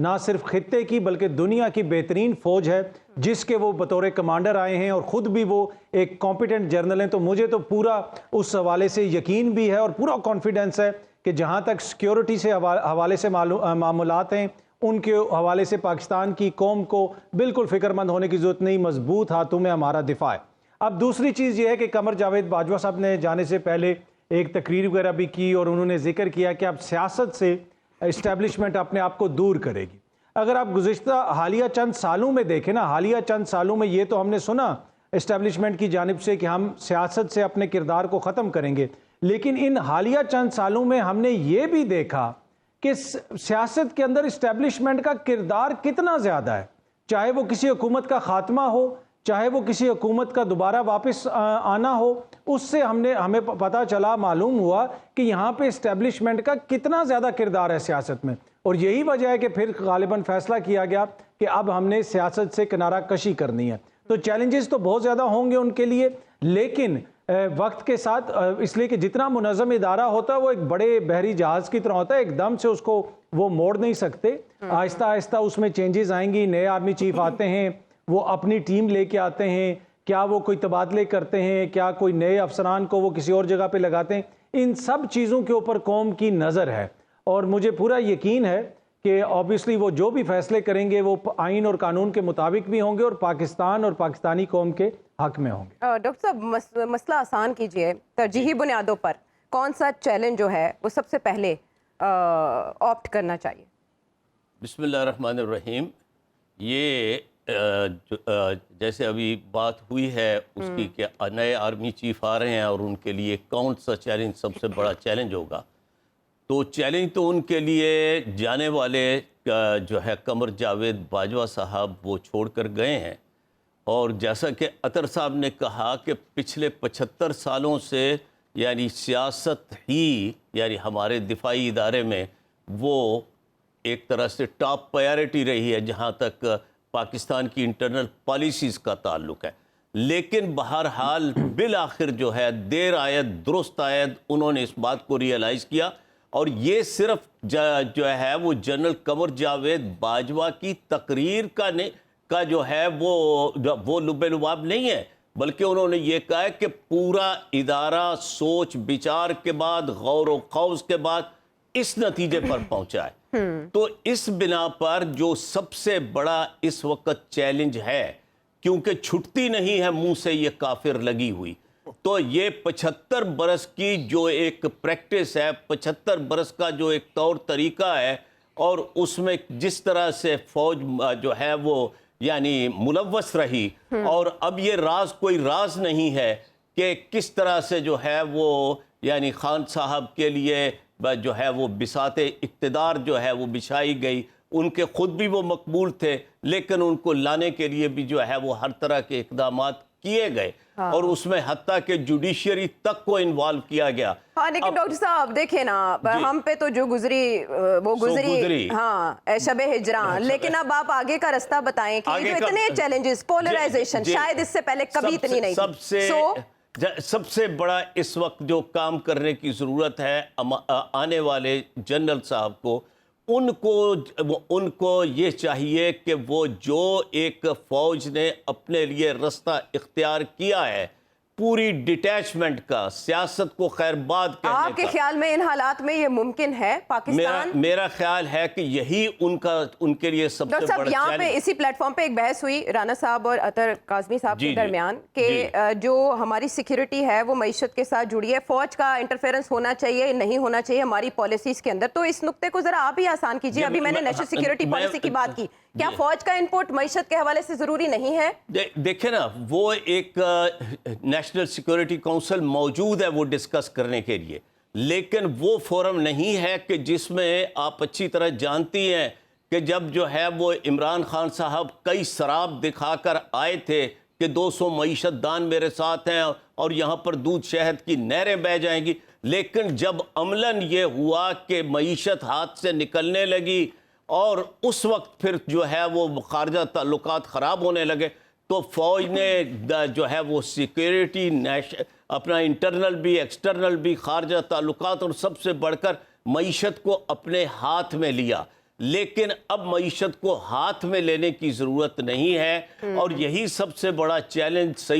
نہ صرف خطے کی بلکہ دنیا کی بہترین فوج ہے جس کے وہ بطور کمانڈر آئے ہیں، اور خود بھی وہ ایک کمپیٹنٹ جنرل ہیں. تو مجھے تو پورا اس حوالے سے یقین بھی ہے اور پورا کانفیڈنس ہے کہ جہاں تک سیکیورٹی سے حوالے سے معاملات ہیں ان کے حوالے سے پاکستان کی قوم کو بالکل فکر مند ہونے کی ضرورت نہیں، مضبوط ہاتھوں میں ہمارا دفاع ہے. اب دوسری چیز یہ ہے کہ قمر جاوید باجوہ صاحب نے جانے سے پہلے ایک تقریر وغیرہ بھی کی اور انہوں نے ذکر کیا کہ اب سیاست سے اسٹیبلشمنٹ اپنے آپ کو دور کرے گی. اگر آپ گزشتہ حالیہ چند سالوں میں دیکھیں نا، حالیہ چند سالوں میں یہ تو ہم نے سنا اسٹیبلشمنٹ کی جانب سے کہ ہم سیاست سے اپنے کردار کو ختم کریں گے، لیکن ان حالیہ چند سالوں میں ہم نے یہ بھی دیکھا کہ سیاست کے اندر اسٹیبلشمنٹ کا کردار کتنا زیادہ ہے، چاہے وہ کسی حکومت کا خاتمہ ہو، چاہے وہ کسی حکومت کا دوبارہ واپس آنا ہو. اس سے ہمیں پتہ چلا، معلوم ہوا کہ یہاں پہ اسٹیبلشمنٹ کا کتنا زیادہ کردار ہے سیاست میں، اور یہی وجہ ہے کہ پھر غالباً فیصلہ کیا گیا کہ اب ہم نے سیاست سے کنارہ کشی کرنی ہے. تو چیلنجز تو بہت زیادہ ہوں گے ان کے لیے، لیکن وقت کے ساتھ اس لیے کہ جتنا منظم ادارہ ہوتا ہے وہ ایک بڑے بحری جہاز کی طرح ہوتا ہے، ایک دم سے اس کو وہ موڑ نہیں سکتے، آہستہ آہستہ اس میں چینجز آئیں گی. نئے آرمی چیف آتے ہیں، وہ اپنی ٹیم لے کے آتے ہیں، کیا وہ کوئی تبادلے کرتے ہیں، کیا کوئی نئے افسران کو وہ کسی اور جگہ پہ لگاتے ہیں، ان سب چیزوں کے اوپر قوم کی نظر ہے. اور مجھے پورا یقین ہے کہ آبویسلی وہ جو بھی فیصلے کریں گے وہ آئین اور قانون کے مطابق بھی ہوں گے اور پاکستان اور پاکستانی قوم کے حق میں ہوں گے. ڈاکٹر صاحب مسئلہ آسان کیجئے، ترجیحی بنیادوں پر کون سا چیلنج جو ہے وہ سب سے پہلے آپٹ کرنا چاہیے؟ بسم اللہ الرحمن الرحیم. یہ جیسے ابھی بات ہوئی ہے اس کی کہ نئے آرمی چیف آ رہے ہیں اور ان کے لیے کون سا چیلنج سب سے بڑا چیلنج ہوگا، تو چیلنج تو ان کے لیے جانے والے جو ہے قمر جاوید باجوہ صاحب وہ چھوڑ کر گئے ہیں. اور جیسا کہ عطر صاحب نے کہا کہ پچھلے 75 سالوں سے یعنی سیاست ہی یعنی ہمارے دفاعی ادارے میں وہ ایک طرح سے ٹاپ پرائیورٹی رہی ہے جہاں تک پاکستان کی انٹرنل پالیسیز کا تعلق ہے. لیکن بہرحال بالآخر جو ہے دیر آید درست آید انہوں نے اس بات کو ریئلائز کیا، اور یہ صرف جو ہے وہ جنرل قمر جاوید باجوہ کی تقریر کا جو ہے وہ لب لباب نہیں ہے، بلکہ انہوں نے یہ کہا ہے کہ پورا ادارہ سوچ بچار کے بعد غور و خوض کے بعد اس نتیجے پر پہنچا ہے. تو اس بنا پر جو سب سے بڑا اس وقت چیلنج ہے، کیونکہ چھٹتی نہیں ہے منہ سے یہ کافر لگی ہوئی، تو یہ 75 برس کی جو ایک پریکٹس ہے، 75 برس کا جو ایک طور طریقہ ہے، اور اس میں جس طرح سے فوج جو ہے وہ یعنی ملوث رہی، اور اب یہ راز کوئی راز نہیں ہے کہ کس طرح سے جو ہے وہ یعنی خان صاحب کے لیے جو ہے وہ بساط اقتدار جو ہے وہ بچھائی گئی. ان کے خود بھی وہ مقبول تھے، لیکن ان کو لانے کے لیے بھی جو ہے وہ ہر طرح کے اقدامات کیے گئے، اور اس میں حتیٰ کہ جوڈیشری تک کو انوالو کیا گیا. ہاں لیکن ڈاکٹر صاحب دیکھیں نا، ہم پہ تو جو گزری وہ گزری، ہاں شب ہجراں، لیکن اب آپ آگے کا رستہ بتائیں کہ جو اتنے چیلنجز، پولرائزیشن، شاید اس سے پہلے کبھی اتنی نہیں تھی. سب سے بڑا اس وقت جو کام کرنے کی ضرورت ہے آنے والے جنرل صاحب کو، ان کو یہ چاہیے کہ وہ جو ایک فوج نے اپنے لیے رستہ اختیار کیا ہے پوری ڈیٹیچمنٹ کا، سیاست کو خیر باد کہنے کا، آپ کے خیال میں ان حالات میں یہ ممکن ہے پاکستان؟ میرا خیال ہے کہ یہی ان کے لیے سب سے بڑا یہاں پہ اسی پلیٹ فارم پہ ایک بحث ہوئی رانا صاحب اور عطر کاظمی صاحب کے درمیان کہ جو ہماری سیکیورٹی ہے وہ معیشت کے ساتھ جڑی ہے، فوج کا انٹرفیرنس ہونا چاہیے نہیں ہونا چاہیے ہماری پالیسیز کے اندر. تو اس نقطے کو ذرا آپ ہی آسان کیجیے. ابھی میں نے نیشنل سیکیورٹی پالیسی کی بات کی، کیا فوج کا انپوٹ معیشت کے حوالے سے ضروری نہیں ہے؟ دیکھیں نا، وہ ایک نیشنل سیکیورٹی کونسل موجود ہے وہ ڈسکس کرنے کے لیے، لیکن وہ فورم نہیں ہے کہ جس میں آپ اچھی طرح جانتی ہیں کہ جب جو ہے وہ عمران خان صاحب کئی سراب دکھا کر آئے تھے کہ 200 معیشت دان میرے ساتھ ہیں اور یہاں پر دودھ شہد کی نہریں بہہ جائیں گی، لیکن جب عملاً یہ ہوا کہ معیشت ہاتھ سے نکلنے لگی اور اس وقت پھر جو ہے وہ خارجہ تعلقات خراب ہونے لگے، تو فوج نے جو ہے وہ سیکیورٹی اپنا انٹرنل بھی ایکسٹرنل بھی خارجہ تعلقات اور سب سے بڑھ کر معیشت کو اپنے ہاتھ میں لیا. لیکن اب معیشت کو ہاتھ میں لینے کی ضرورت نہیں ہے، اور یہی سب سے بڑا چیلنج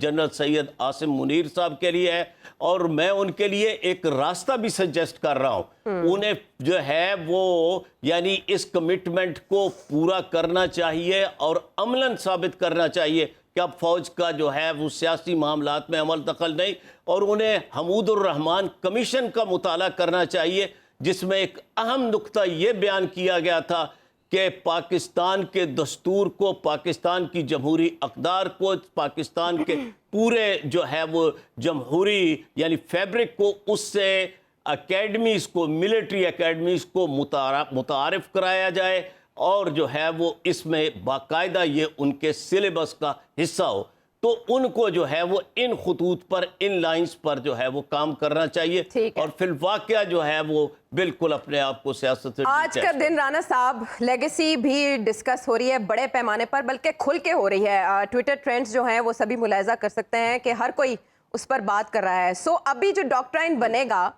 جنرل سید عاصم منیر صاحب کے لیے ہے، اور میں ان کے لیے ایک راستہ بھی سجیسٹ کر رہا ہوں۔ انہیں جو ہے وہ یعنی اس کمٹمنٹ کو پورا کرنا چاہیے اور عملاً ثابت کرنا چاہیے کہ اب فوج کا جو ہے وہ سیاسی معاملات میں عمل دخل نہیں، اور انہیں حمود الرحمان کمیشن کا مطالعہ کرنا چاہیے، جس میں ایک اہم نقطہ یہ بیان کیا گیا تھا کہ پاکستان کے دستور کو، پاکستان کی جمہوری اقدار کو، پاکستان کے پورے جو ہے وہ جمہوری یعنی فیبرک کو، اس سے اکیڈمیز کو، ملٹری اکیڈمیز کو متعارف کرایا جائے، اور جو ہے وہ اس میں باقاعدہ یہ ان کے سلیبس کا حصہ ہو۔ تو ان کو جو ہے وہ ان خطوط پر، ان لائنز پر جو ہے وہ کام کرنا چاہیے، اور فی الواقعہ جو ہے وہ بالکل اپنے آپ کو سیاست سے آج کا دن رانا صاحب لیگیسی بھی ڈسکس ہو رہی ہے بڑے پیمانے پر، بلکہ کھل کے ہو رہی ہے۔ ٹویٹر ٹرینڈز جو ہیں وہ سبھی ملاحظہ کر سکتے ہیں کہ ہر کوئی اس پر بات کر رہا ہے۔ سو ابھی جو ڈاکٹرائن بنے گا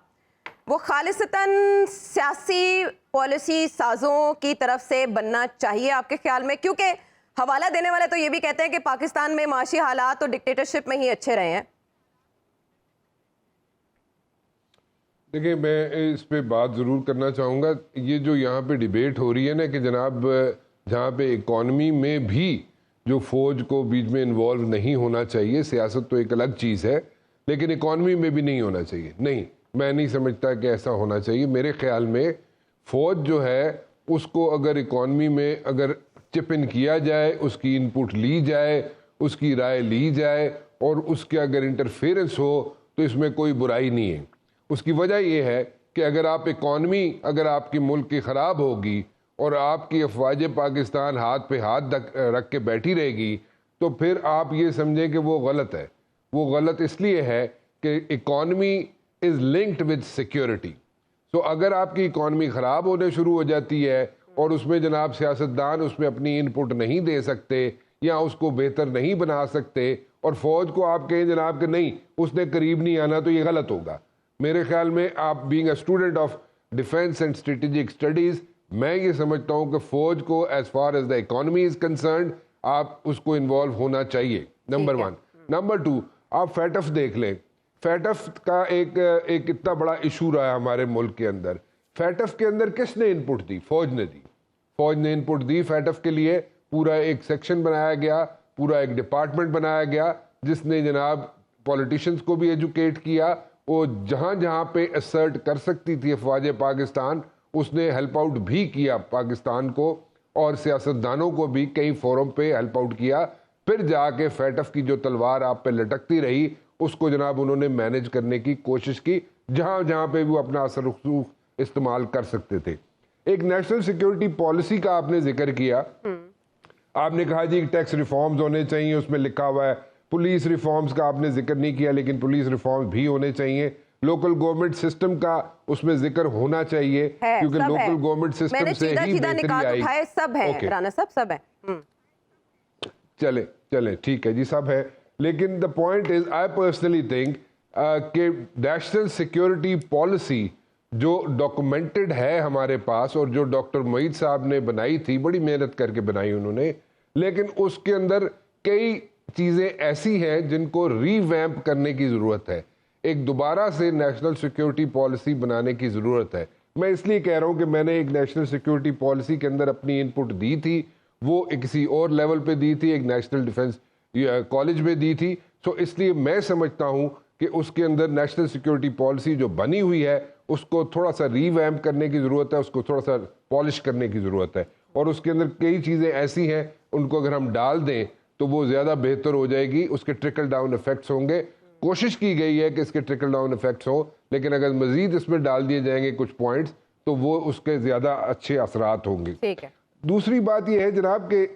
وہ خالصتاً سیاسی پالیسی سازوں کی طرف سے بننا چاہیے آپ کے خیال میں؟ کیونکہ حوالہ دینے والے تو یہ بھی کہتے ہیں کہ پاکستان میں معاشی حالات تو ڈکٹیٹرشپ میں ہی اچھے رہے ہیں۔ دیکھیں، میں اس پہ بات ضرور کرنا چاہوں گا۔ یہ جو یہاں پہ ڈیبیٹ ہو رہی ہے نا کہ جناب جہاں پہ اکانومی میں بھی جو فوج کو بیچ میں انوالو نہیں ہونا چاہیے، سیاست تو ایک الگ چیز ہے، لیکن اکانومی میں بھی نہیں ہونا چاہیے، نہیں، میں نہیں سمجھتا کہ ایسا ہونا چاہیے۔ میرے خیال میں فوج جو ہے اس کو اگر اکانومی میں اگر چپ ان کیا جائے، اس کی ان پٹ لی جائے، اس کی رائے لی جائے، اور اس کے اگر انٹرفیئرنس ہو تو اس میں کوئی برائی نہیں ہے۔ اس کی وجہ یہ ہے کہ اگر آپ اکانومی اگر آپ کی ملک کی خراب ہوگی اور آپ کی افواج پاکستان ہاتھ پہ ہاتھ رکھ کے بیٹھی رہے گی، تو پھر آپ یہ سمجھیں کہ وہ غلط ہے۔ وہ غلط اس لیے ہے کہ economy is linked with security. تو اگر آپ کی اکانومی خراب ہونے شروع ہو جاتی ہے اور اس میں جناب سیاستدان اس میں اپنی ان پٹ نہیں دے سکتے یا اس کو بہتر نہیں بنا سکتے، اور فوج کو آپ کہیں جناب کہ نہیں اس نے قریب نہیں آنا، تو یہ غلط ہوگا۔ میرے خیال میں آپ being a student of defence and strategic studies, میں یہ سمجھتا ہوں کہ فوج کو as far as the economy is concerned آپ اس کو انوالو ہونا چاہیے، نمبر 1۔ نمبر 2، آپ فیٹف دیکھ لیں۔ فیٹف کا ایک اتنا بڑا ایشو رہا ہے ہمارے ملک کے اندر۔ فیٹف کے اندر کس نے ان پٹ دی؟ فوج نے دی۔ فوج نے ان پٹ دی فیٹف کے لیے، پورا ایک سیکشن بنایا گیا، پورا ایک ڈپارٹمنٹ بنایا گیا، جس نے جناب پولیٹیشینز کو بھی ایجوکیٹ کیا۔ وہ جہاں جہاں پہ اسرٹ کر سکتی تھی افواج پاکستان، اس نے ہیلپ آؤٹ بھی کیا پاکستان کو، اور سیاستدانوں کو بھی کئی فورم پہ ہیلپ آؤٹ کیا۔ پھر جا کے فیٹف کی جو تلوار آپ پہ لٹکتی رہی، اس کو جناب انہوں نے مینج کرنے کی کوشش کی، جہاں جہاں پہ وہ اپنا اثر رسوخ استعمال کر سکتے تھے۔ ایک نیشنل سیکیورٹی پالیسی کا آپ نے ذکر کیا، آپ نے کہا جی ٹیکس ریفارمز ہونے چاہیے، اس میں لکھا ہوا ہے۔ پولیس ریفارمز کا آپ نے ذکر نہیں کیا، لیکن پولیس ریفارمز بھی ہونے چاہیے۔ لوکل گورنمنٹ سسٹم کا اس میں ذکر ہونا چاہیے، کیونکہ لوکل گورنمنٹ سسٹم سے ہی بہتری آئی۔ سب ہے رانا صاحب، سب ہے۔ چلیں ٹھیک ہے جی، سب ہے، لیکن the point is I personally think کہ نیشنل سیکیورٹی پالیسی جو ڈاکومنٹڈ ہے ہمارے پاس، اور جو ڈاکٹر معید صاحب نے بنائی تھی، بڑی محنت کر کے بنائی انہوں نے، لیکن اس کے اندر کئی چیزیں ایسی ہیں جن کو ری ویمپ کرنے کی ضرورت ہے۔ ایک دوبارہ سے نیشنل سیکیورٹی پالیسی بنانے کی ضرورت ہے۔ میں اس لیے کہہ رہا ہوں کہ میں نے ایک نیشنل سیکیورٹی پالیسی کے اندر اپنی ان پٹ دی تھی، وہ کسی اور لیول پہ دی تھی، ایک نیشنل ڈیفنس کالج میں دی تھی۔ تو اس لیے میں سمجھتا ہوں کہ اس کے اندر نیشنل سیکیورٹی پالیسی جو بنی ہوئی ہے اس کو تھوڑا سا ری ویمپ کرنے کی ضرورت ہے، اس کو تھوڑا سا پالش کرنے کی ضرورت ہے، اور اس کے اندر کئی چیزیں ایسی ہیں ان کو اگر ہم ڈال دیں تو وہ زیادہ بہتر ہو جائے گی، اس کے ٹرکل ڈاؤن ایفیکٹس ہوں گے۔ کوشش کی گئی ہے کہ اس کے ٹرکل ڈاؤن ایفیکٹس ہوں، لیکن اگر مزید اس میں ڈال دیے جائیں گے کچھ پوائنٹس تو وہ اس کے زیادہ اچھے اثرات ہوں گے۔ ٹھیک ہے۔ دوسری بات یہ ہے جناب کہ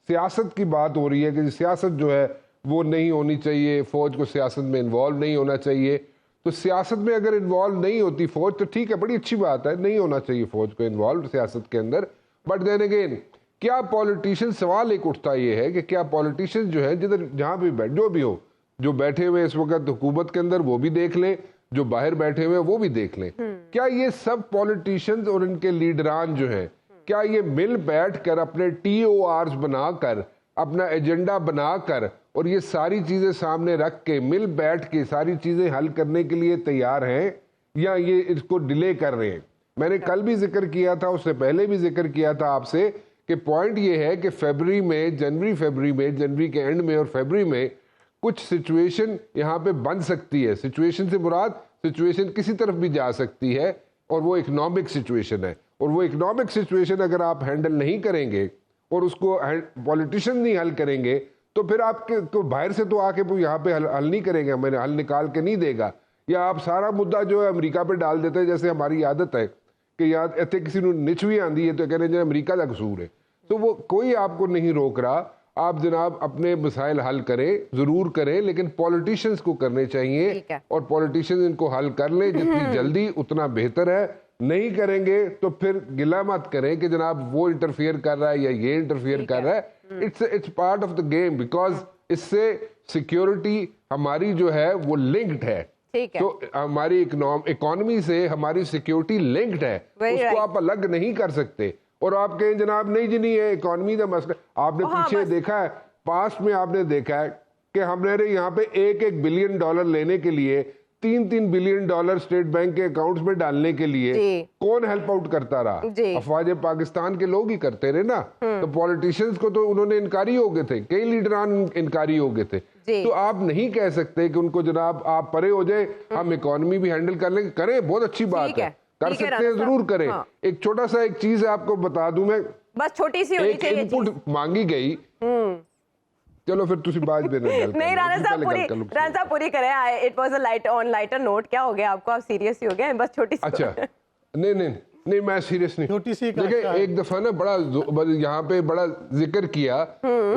سیاست کی بات ہو رہی ہے کہ سیاست جو ہے وہ نہیں ہونی چاہیے، فوج کو سیاست میں انوالو نہیں ہونا چاہیے۔ تو سیاست میں اگر انوالو نہیں ہوتی فوج تو ٹھیک ہے، بڑی اچھی بات ہے، نہیں ہونا چاہیے فوج کو انوالو سیاست کے اندر۔ بٹ دین اگین کیا پولیٹیشین، سوال ایک اٹھتا یہ ہے کہ کیا پولیٹیشین جو ہے جہاں بھی جو بھی ہو، جو بیٹھے ہوئے اس وقت حکومت کے اندر وہ بھی دیکھ لیں، جو باہر بیٹھے ہوئے وہ بھی دیکھ لیں، کیا یہ سب پولیٹیشنز اور ان کے لیڈران جو ہیں کیا یہ مل بیٹھ کر اپنے ٹی او آرز بنا کر اپنا ایجنڈا بنا کر اور یہ ساری چیزیں سامنے رکھ کے مل بیٹھ کے ساری چیزیں حل کرنے کے لیے تیار ہیں یا یہ اس کو ڈیلے کر رہے ہیں؟ میں نے کل بھی ذکر کیا تھا, اس سے پہلے بھی ذکر کیا تھا آپ سے کہ پوائنٹ یہ ہے کہ جنوری کے اینڈ میں اور فیبری میں کچھ سچویشن یہاں پہ بن سکتی ہے. سچویشن سے مراد سچویشن کسی طرف بھی جا سکتی ہے اور وہ اکنامک سچویشن ہے, اور وہ اکنامک سچویشن اگر آپ ہینڈل نہیں کریں گے اور اس کو پولیٹیشین نہیں حل کریں گے تو پھر آپ کو باہر سے تو آ کے یہاں پہ حل نہیں کریں گے, میں نے حل نکال کے نہیں دے گا, یا آپ سارا مدعا جو ہے امریکہ پہ ڈال دیتے ہیں جیسے ہماری عادت ہے کہ یہاں اتنے کسی نے نچوی آندھی ہے تو کہہ رہے ہیں امریکہ کا قصور ہے. تو وہ کوئی آپ کو نہیں روک رہا, آپ جناب اپنے مسائل حل کریں, ضرور کریں, لیکن پولیٹیشنز کو کرنے چاہیے اور پولیٹیشنز ان کو حل کر لیں جتنی جلدی اتنا بہتر ہے. نہیں کریں گے تو پھر گلہ مت کریں کہ جناب وہ انٹرفیئر کر رہا ہے یا یہ انٹرفیئر کر رہا ہے. It's part of the game, because اس سے سیکیورٹی ہماری جو ہے وہ لنکڈ ہے. تو ہماری اکانومی سے ہماری سیکیورٹی لنکڈ ہے, اس کو آپ الگ نہیں کر سکتے. اور آپ کہیں جناب نہیں جی نہیں ہے اکانومی کا مسئلہ. آپ نے پیچھے دیکھا ہے, پاسٹ میں آپ نے دیکھا ہے کہ ہم نے یہاں پہ $1 بلین لینے کے لیے $3 بلین اسٹیٹ بینک کے اکاؤنٹس میں ڈالنے کے لیے کون ہیلپ آؤٹ کرتا رہا؟ افواج پاکستان کے لوگ ہی کرتے رہے نا. تو پولیٹیشنز کو تو انہوں نے انکاری ہو گئے تھے, کئی لیڈران انکاری ہو گئے تھے. تو آپ نہیں کہہ سکتے کہ ان کو جناب آپ پرے ہو جائے, ہم اکانومی بھی ہینڈل کر لیں گے. کریں, بہت اچھی بات ہے, کر سکتے ہیں, ضرور کریں. ایک چھوٹا سا ایک چیز آپ کو بتا دوں میں, بس چھوٹی سی ہونی چاہیے, ایک انپٹ مانگی گئی. چلو پھر تسی بات دینا نہیں رانا صاحب پوری کریں. It was a lighter note. کیا ہو گیا آپ کو, آپ سیریس ہی ہو گئے؟ بس چھوٹی سی. اچھا نہیں میں سیریس نہیں. دیکھیں ایک دفعہ نا بڑا یہاں پہ بڑا ذکر کیا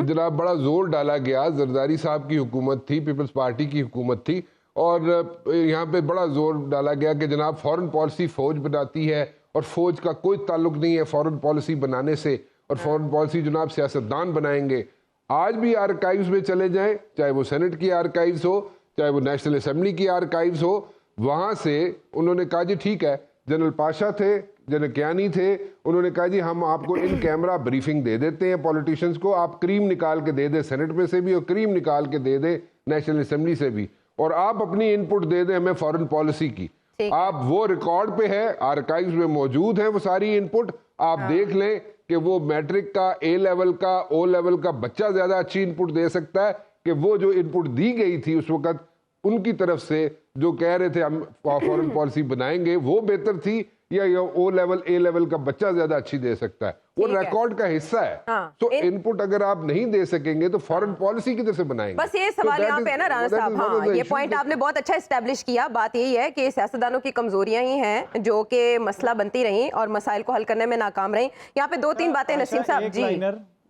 جناب, بڑا زور ڈالا گیا. زرداری صاحب کی حکومت تھی, پیپلز پارٹی کی حکومت تھی, اور یہاں پہ بڑا زور ڈالا گیا کہ جناب فورن پالیسی فوج بناتی ہے اور فوج کا کوئی تعلق نہیں ہے فورن پالیسی بنانے سے, اور فورن پالیسی جناب سیاستدان بنائیں گے. آج بھی آرکائیوز میں چلے جائیں, چاہے وہ سینٹ کی آرکائیوز ہو, چاہے وہ نیشنل اسمبلی کی آرکائیوز ہو, وہاں سے انہوں نے کہا جی ٹھیک ہے. جنرل پاشا تھے, جنرل کیانی تھے, انہوں نے کہا جی ہم آپ کو ان کیمرہ بریفنگ دے دیتے ہیں پولیٹیشنز کو, آپ کریم نکال کے دے دیں سینٹ میں سے بھی اور کریم نکال کے دے دیں نیشنل اسمبلی سے بھی, اور آپ اپنی ان پٹ دے دیں ہمیں فورن پالیسی کی. آپ وہ ریکارڈ پہ ہے, آرکائیوز میں موجود ہیں وہ ساری ان پٹ, آپ دیکھ لیں کہ وہ میٹرک کا, اے لیول کا, او لیول کا بچہ زیادہ اچھی ان پٹ دے سکتا ہے کہ وہ جو ان پٹ دی گئی تھی اس وقت ان کی طرف سے جو کہہ رہے تھے ہم فورن پالیسی بنائیں گے, وہ بہتر تھی یا او لیول اے لیول کا بچہ زیادہ اچھی دے سکتا ہے. وہ ریکارڈ کا حصہ ہے. تو ان پٹ اگر آپ نہیں دے سکیں گے تو فورن پالیسی کدھر سے بنائیں گے؟ بس یہ سوال یہاں پہ ہے نا رانا صاحب. ہاں یہ پوائنٹ آپ نے بہت اچھا اسٹیبلش کیا. بات یہی ہے کہ سیاستدانوں کی کمزوریاں ہی ہیں جو کہ مسئلہ بنتی رہیں اور مسائل کو حل کرنے میں ناکام رہیں. یہاں پہ 2-3 باتیں نسیم صاحب.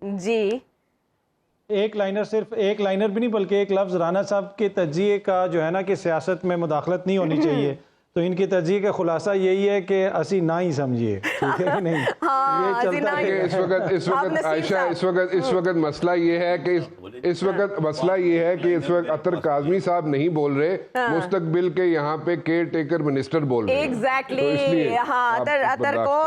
جی ایک لائنر, صرف ایک لائنر بھی نہیں بلکہ ایک لفظ. رانا صاحب کے تجزیے کا جو ہے نا کہ سیاست میں مداخلت نہیں ہونی چاہیے, تو ان کی تجزیے کا خلاصہ یہی ہے کہ اسی نہ ہی سمجھیے, ٹھیک ہے کہ نہیں؟ یہ چلتا ہے. اس وقت مسئلہ یہ ہے کہ اس وقت عطر کاظمی صاحب نہیں بول رہے, مستقبل کے یہاں پہ کیئر ٹیکر منسٹر بول رہے ہیں. ایگزیکٹلی, ہاں عطر کو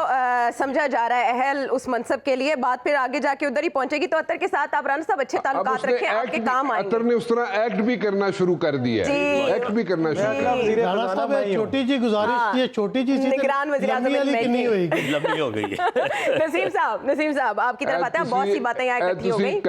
سمجھا جا رہا ہے اہل اس منصب کے لیے. بات پھر آگے جا کے ادھر ہی پہنچے گی. تو عطر کے ساتھ آپ رانا صاحب اچھے تعلقات رکھیں, آپ کے کام آئیں گے. عطر نے اس طرح ایکٹ بھی کرنا شروع کر دیا ہے, ایکٹ بھی کرنا شروع کر دیا. رانا صاحب چھوٹی جی گزارش کی, چھوٹی جی نگران وزیر اعظم لمبی ہو گئی. نسیم صاحب آپ کی طرف آتے ہیں, بہت سی باتیں یہاں اکٹھی ہو گئی.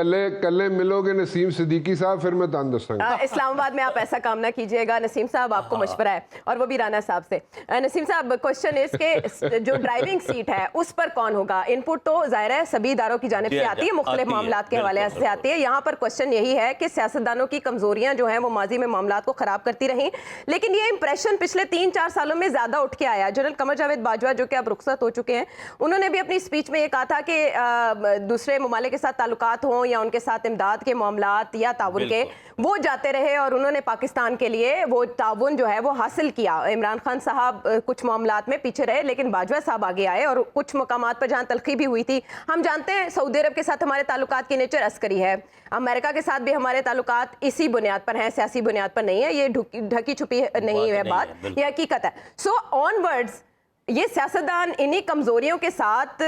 کلے ملو گے نسیم صدیقی صاحب, پھر میں تان دسوں گا. اسلام آباد میں آپ ایسا کام نہ کیجئے گا نسیم صاحب, آپ کو مشورہ ہے, اور وہ بھی رانا صاحب سے. نسیم صاحب کوشچن اس کے جو ڈرائیونگ سیٹ ہے اس پر کون ہوگا؟ ان پٹ تو ظاہر ہے سبھی اداروں کی جانب سے آتی ہے, مختلف معاملات کے حوالے سے آتی ہے. یہاں پر کوشچن یہی ہے کہ سیاستدانوں کی کمزوریاں جو ہیں وہ ماضی میں معاملات کو خراب کرتی رہیں, لیکن یہ امپریشن پچھلے 3-4 سالوں میں زیادہ اٹھ کے آیا. جنرل قمر جاوید باجوہ جو کہ اب رخصت ہو چکے ہیں, انہوں نے بھی اپنی سپیچ میں یہ کہا تھا کہ دوسرے ممالک کے ساتھ تعلقات ہوں یا ان کے ساتھ امداد کے معاملات یا تعاون کے, وہ جاتے رہے اور انہوں نے پاکستان کے لیے وہ تعاون جو ہے وہ حاصل کیا. عمران خان صاحب کچھ معاملات میں پیچھے رہے لیکن باجوہ صاحب آگے آئے, اور کچھ مقامات پر جہاں تلخی بھی ہوئی تھی. ہم جانتے ہیں سعودی عرب کے ساتھ ہمارے تعلقات کی نیچر عسکری ہے, امریکہ کے ساتھ بھی ہمارے تعلقات اسی بنیاد پر ہیں, سیاسی بنیاد پر نہیں ہے. یہ ڈھکی چھپی نہیں ہے بات, یہ حقیقت ہے. سو آن ورڈز یہ سیاستدان انہی کمزوریوں کے ساتھ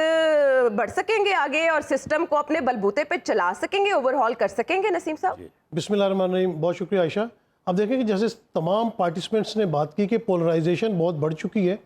بڑھ سکیں گے آگے اور سسٹم کو اپنے بلبوتے پہ چلا سکیں گے, اوور ہال کر سکیں گے؟ نسیم صاحب. بسم اللہ الرحمن الرحیم. بہت شکریہ عائشہ. اب دیکھیں کہ جیسے تمام پارٹیسپینٹس نے بات کی کہ پولرائزیشن بہت بڑھ چکی ہے.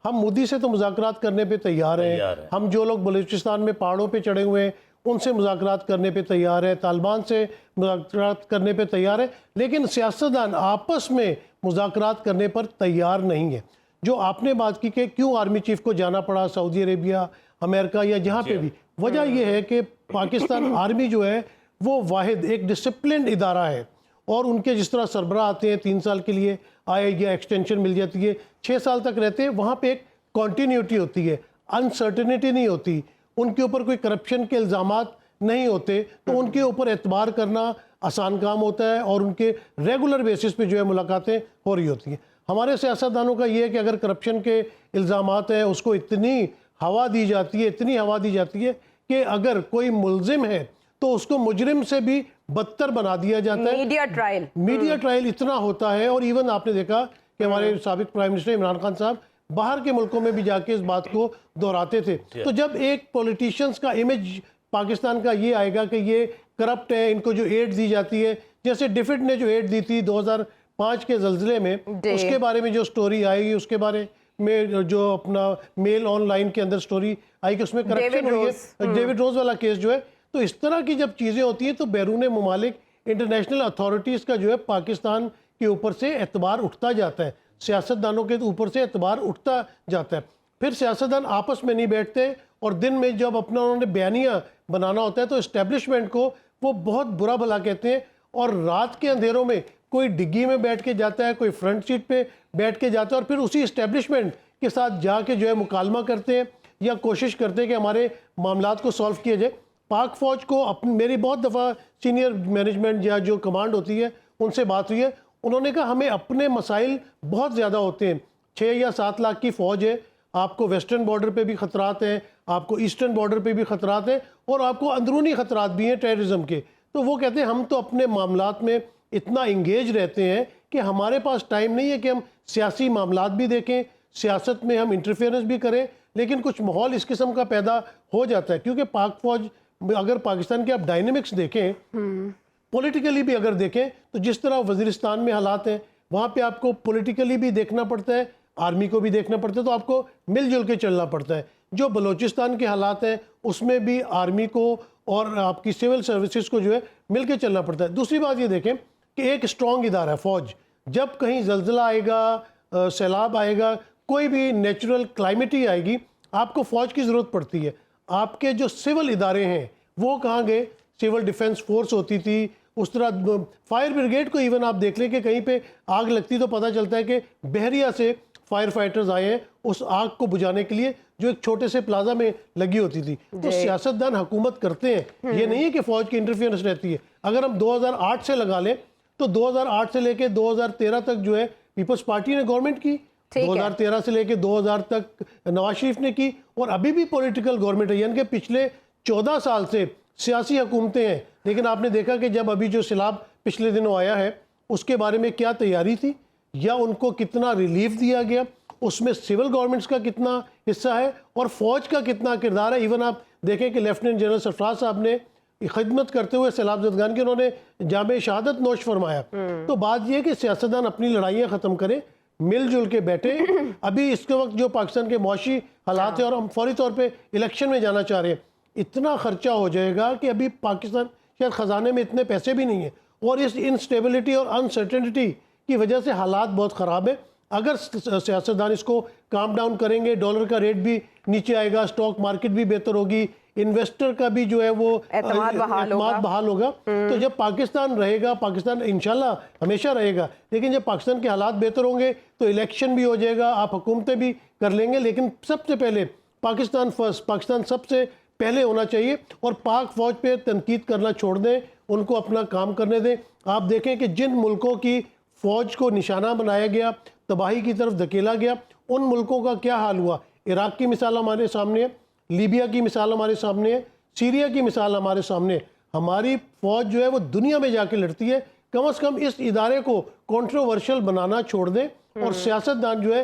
ہم مودی سے تو مذاکرات کرنے پہ تیار ہیں, ہم جو لوگ بلوچستان میں پہاڑوں پہ چڑھے ہوئے ہیں ان سے مذاکرات کرنے پہ تیار ہے, طالبان سے مذاکرات کرنے پہ تیار ہے, لیکن سیاستدان آپس میں مذاکرات کرنے پر تیار نہیں ہے. جو آپ نے بات کی کہ کیوں آرمی چیف کو جانا پڑا سعودی عربیہ, امریکہ یا جہاں پہ بھی, وجہ یہ ہے کہ پاکستان آرمی جو ہے وہ واحد ایک ڈسپلنڈ ادارہ ہے, اور ان کے جس طرح سربراہ آتے ہیں 3 سال کے لیے آئے یا ایکسٹینشن مل جاتی ہے, 6 سال تک رہتے ہیں, وہاں پہ ایک کنٹینیوٹی ہوتی ہے, انسرٹنٹی نہیں ہوتی, ان کے اوپر کوئی کرپشن کے الزامات نہیں ہوتے, تو ان کے اوپر اعتبار کرنا آسان کام ہوتا ہے, اور ان کے ریگولر بیسس پہ جو ہے ملاقاتیں ہو رہی ہوتی ہیں. ہمارے سیاستدانوں کا یہ ہے کہ اگر کرپشن کے الزامات ہیں اس کو اتنی ہوا دی جاتی ہے کہ اگر کوئی ملزم ہے تو اس کو مجرم سے بھی بدتر بنا دیا جاتا ہے. میڈیا ٹرائل اتنا ہوتا ہے, اور ایون آپ نے دیکھا کہ ہمارے سابق پرائم منسٹر عمران خان صاحب باہر کے ملکوں میں بھی جا کے اس بات کو دہراتے تھے. تو جب ایک پولیٹیشنز کا امیج پاکستان کا یہ آئے گا کہ یہ کرپٹ ہے, ان کو جو ایڈ دی جاتی ہے, جیسے ڈیفڈ نے جو ایڈ دی تھی 2005 کے زلزلے میں, اس کے بارے میں جو سٹوری آئے گی, اس کے بارے میں جو اپنا میل آن لائن کے اندر سٹوری آئی کہ اس میں کرپشن ہوئی ہے, ڈیوڈ روز والا کیس جو ہے. تو اس طرح کی جب چیزیں ہوتی ہیں تو بیرون ممالک انٹرنیشنل اتھارٹیز کا جو ہے پاکستان کے اوپر سے اعتبار اٹھتا جاتا ہے, سیاستدانوں کے اوپر سے اعتبار اٹھتا جاتا ہے. پھر سیاستدان آپس میں نہیں بیٹھتے, اور دن میں جب اپنا انہوں نے بیانیہ بنانا ہوتا ہے تو اسٹیبلشمنٹ کو وہ بہت برا بھلا کہتے ہیں, اور رات کے اندھیروں میں کوئی ڈگی میں بیٹھ کے جاتا ہے, کوئی فرنٹ سیٹ پہ بیٹھ کے جاتا ہے, اور پھر اسی اسٹیبلشمنٹ کے ساتھ جا کے جو ہے مکالمہ کرتے ہیں یا کوشش کرتے ہیں کہ ہمارے معاملات کو سولو کیا جائے. پاک فوج کو میری بہت دفعہ سینئر مینجمنٹ یا جو کمانڈ ہوتی ہے ان سے بات ہوئی ہے, انہوں نے کہا ہمیں اپنے مسائل بہت زیادہ ہوتے ہیں, 6 یا 7 لاکھ کی فوج ہے, آپ کو ویسٹرن بارڈر پہ بھی خطرات ہیں, آپ کو ایسٹرن بارڈر پہ بھی خطرات ہیں, اور آپ کو اندرونی خطرات بھی ہیں ٹیررزم کے. تو وہ کہتے ہیں ہم تو اپنے معاملات میں اتنا انگیج رہتے ہیں کہ ہمارے پاس ٹائم نہیں ہے کہ ہم سیاسی معاملات بھی دیکھیں, سیاست میں ہم انٹرفیئرنس بھی کریں. لیکن کچھ ماحول اس قسم کا پیدا ہو جاتا ہے, کیونکہ پاک فوج اگر پاکستان کے آپ ڈائنامکس دیکھیں, پولیٹیکلی بھی اگر دیکھیں تو جس طرح وزیرستان میں حالات ہیں وہاں پہ آپ کو پولیٹیکلی بھی دیکھنا پڑتا ہے, آرمی کو بھی دیکھنا پڑتا ہے, تو آپ کو مل جل کے چلنا پڑتا ہے. جو بلوچستان کے حالات ہیں اس میں بھی آرمی کو اور آپ کی سول سروسز کو جو ہے مل کے چلنا پڑتا ہے. دوسری بات یہ دیکھیں کہ ایک اسٹرانگ ادارہ ہے فوج, جب کہیں زلزلہ آئے گا, سیلاب آئے گا, کوئی بھی نیچرل کلائمیٹی آئے گی, آپ کو فوج کی ضرورت پڑتی ہے. آپ کے جو سول ادارے ہیں وہ کہاں گئے؟ سول ڈیفنس فورس ہوتی تھی, اس طرح فائر بریگیڈ کو ایون آپ دیکھ لیں کہ کہیں پہ آگ لگتی تو پتہ چلتا ہے کہ بحریہ سے فائر فائٹرز آئے ہیں اس آگ کو بجھانے کے لیے, جو ایک چھوٹے سے پلازا میں لگی ہوتی تھی. تو سیاستدان حکومت کرتے ہیں, یہ نہیں ہے کہ فوج کی انٹرفیئرنس رہتی ہے. اگر ہم 2008 سے لگا لیں تو 2008 سے لے کے 2013 تک جو ہے پیپلز پارٹی نے گورنمنٹ کی, 2013 سے لے کے 2000 تک نواز شریف نے کی, اور ابھی بھی پولیٹیکل گورنمنٹ ہے, یعنی کہ پچھلے 14 سال سے سیاسی حکومتیں ہیں. لیکن آپ نے دیکھا کہ جب ابھی جو سیلاب پچھلے دنوں آیا ہے اس کے بارے میں کیا تیاری تھی, یا ان کو کتنا ریلیف دیا گیا, اس میں سول گورنمنٹس کا کتنا حصہ ہے اور فوج کا کتنا کردار ہے. ایون آپ دیکھیں کہ لیفٹیننٹ جنرل سرفراز صاحب نے خدمت کرتے ہوئے سیلاب زدگان کی انہوں نے جامع شہادت نوش فرمایا. تو بات یہ ہے کہ سیاستدان اپنی لڑائیاں ختم کریں, مل جل کے بیٹھے. ابھی اس کے وقت جو پاکستان کے معاشی حالات ہیں اور ہم فوری طور پہ الیکشن میں جانا چاہ رہے ہیں, اتنا خرچہ ہو جائے گا کہ ابھی پاکستان شاید خزانے میں اتنے پیسے بھی نہیں ہیں, اور اس انسٹیبلٹی اور انسرٹنٹی کی وجہ سے حالات بہت خراب ہیں. اگر سیاستدان اس کو کام ڈاؤن کریں گے, ڈالر کا ریٹ بھی نیچے آئے گا, سٹاک مارکیٹ بھی بہتر ہوگی, انویسٹر کا بھی جو ہے وہ اعتماد بحال ہوگا. تو جب پاکستان رہے گا, پاکستان انشاءاللہ ہمیشہ رہے گا, لیکن جب پاکستان کے حالات بہتر ہوں گے تو الیکشن بھی ہو جائے گا, آپ حکومتیں بھی کر لیں گے. لیکن سب سے پہلے پاکستان فرسٹ, پاکستان سب سے پہلے ہونا چاہیے, اور پاک فوج پہ تنقید کرنا چھوڑ دیں, ان کو اپنا کام کرنے دیں. آپ دیکھیں کہ جن ملکوں کی فوج کو نشانہ بنایا گیا, تباہی کی طرف دھکیلا گیا, ان ملکوں کا کیا حال ہوا. عراق کی مثال ہمارے سامنے ہے, لیبیا کی مثال ہمارے سامنے ہے, سیریا کی مثال ہمارے سامنے ہے. ہماری فوج جو ہے وہ دنیا میں جا کے لڑتی ہے. کم از کم اس ادارے کو کنٹروورشل بنانا چھوڑ دیں, اور سیاستدان جو ہے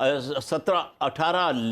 17-18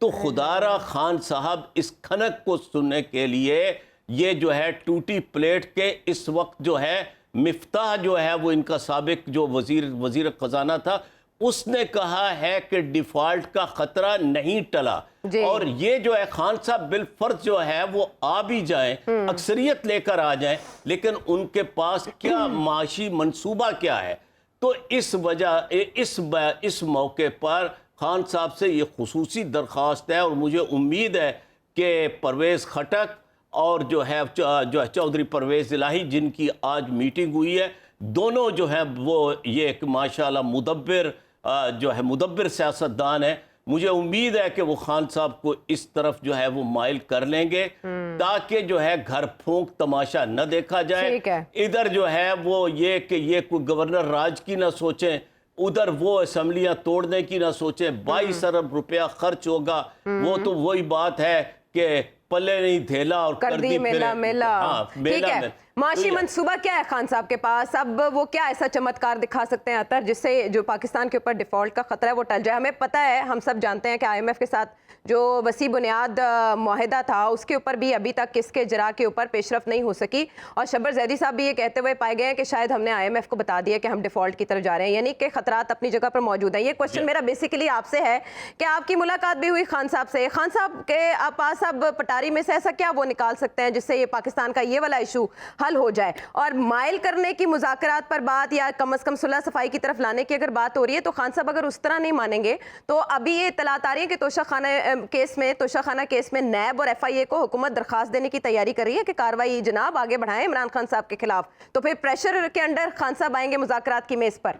تو خدارا خان صاحب اس کھنک کو سننے کے لیے یہ جو ہے ٹوٹی پلیٹ کے اس وقت جو ہے مفتاح جو ہے وہ ان کا سابق جو وزیر خزانہ تھا اس نے کہا ہے کہ ڈیفالٹ کا خطرہ نہیں ٹلا اور یہ جو ہے خان صاحب بالفرض جو ہے وہ آ بھی جائیں اکثریت لے کر آ جائیں لیکن ان کے پاس کیا معاشی منصوبہ کیا ہے. تو اس وجہ اس موقع پر خان صاحب سے یہ خصوصی درخواست ہے اور مجھے امید ہے کہ پرویز خٹک اور جو ہے چودھری پرویز الہی جن کی آج میٹنگ ہوئی ہے دونوں جو ہے وہ یہ ایک ماشاءاللہ مدبر سیاستدان ہے. مجھے امید ہے کہ وہ خان صاحب کو اس طرف جو ہے وہ مائل کر لیں گے تاکہ جو ہے گھر پھونک تماشا نہ دیکھا جائے. ادھر جو ہے وہ یہ کہ یہ کوئی گورنر راج کی نہ سوچیں, ادھر وہ اسمبلیاں توڑنے کی نہ سوچیں. 22 ارب روپیہ خرچ ہوگا, وہ تو وہی بات ہے کہ پلے نہیں دھیلا اور کر دی میلا. ٹھیک ہے, معاشی منصوبہ کیا ہے خان صاحب کے پاس؟ اب وہ کیا ایسا چمتکار دکھا سکتے ہیں اطہر جس سے جو پاکستان کے اوپر ڈیفالٹ کا خطرہ ہے وہ ٹل جائے؟ ہمیں پتہ ہے, ہم سب جانتے ہیں کہ آئی ایم ایف کے ساتھ جو وسیع بنیاد معاہدہ تھا اس کے اوپر بھی ابھی تک کس کے اجرا کے اوپر پیش رفت نہیں ہو سکی, اور شبر زیدی صاحب بھی یہ کہتے ہوئے پائے گئے ہیں کہ شاید ہم نے آئی ایم ایف کو بتا دیا کہ ہم ڈیفالٹ کی طرف جا رہے ہیں, یعنی کہ خطرات اپنی جگہ پر موجود ہیں. یہ کوشچن میرا بیسیکلی آپ سے ہے کہ آپ کی ملاقات بھی ہوئی خان صاحب سے, خان صاحب کے پاس اب پٹاری میں سے ایسا کیا وہ نکال سکتے ہیں جس سے یہ پاکستان کا یہ والا ایشو حل ہو جائے؟ اور مائل کرنے کی مذاکرات پر بات یا کم از کم صلح صفائی کی طرف لانے کی اگر بات ہو رہی ہے تو خان صاحب اگر اس طرح نہیں مانیں گے تو ابھی یہ اطلاعات آ رہی ہے کہ توشہ خانہ کیس میں نیب اور ایف آئی اے کو حکومت درخواست دینے کی تیاری کر رہی ہے کہ کاروائی جناب آگے بڑھائیں عمران خان صاحب کے خلاف. تو پھر پریشر کے انڈر خان صاحب آئیں گے مذاکرات کی میز پر؟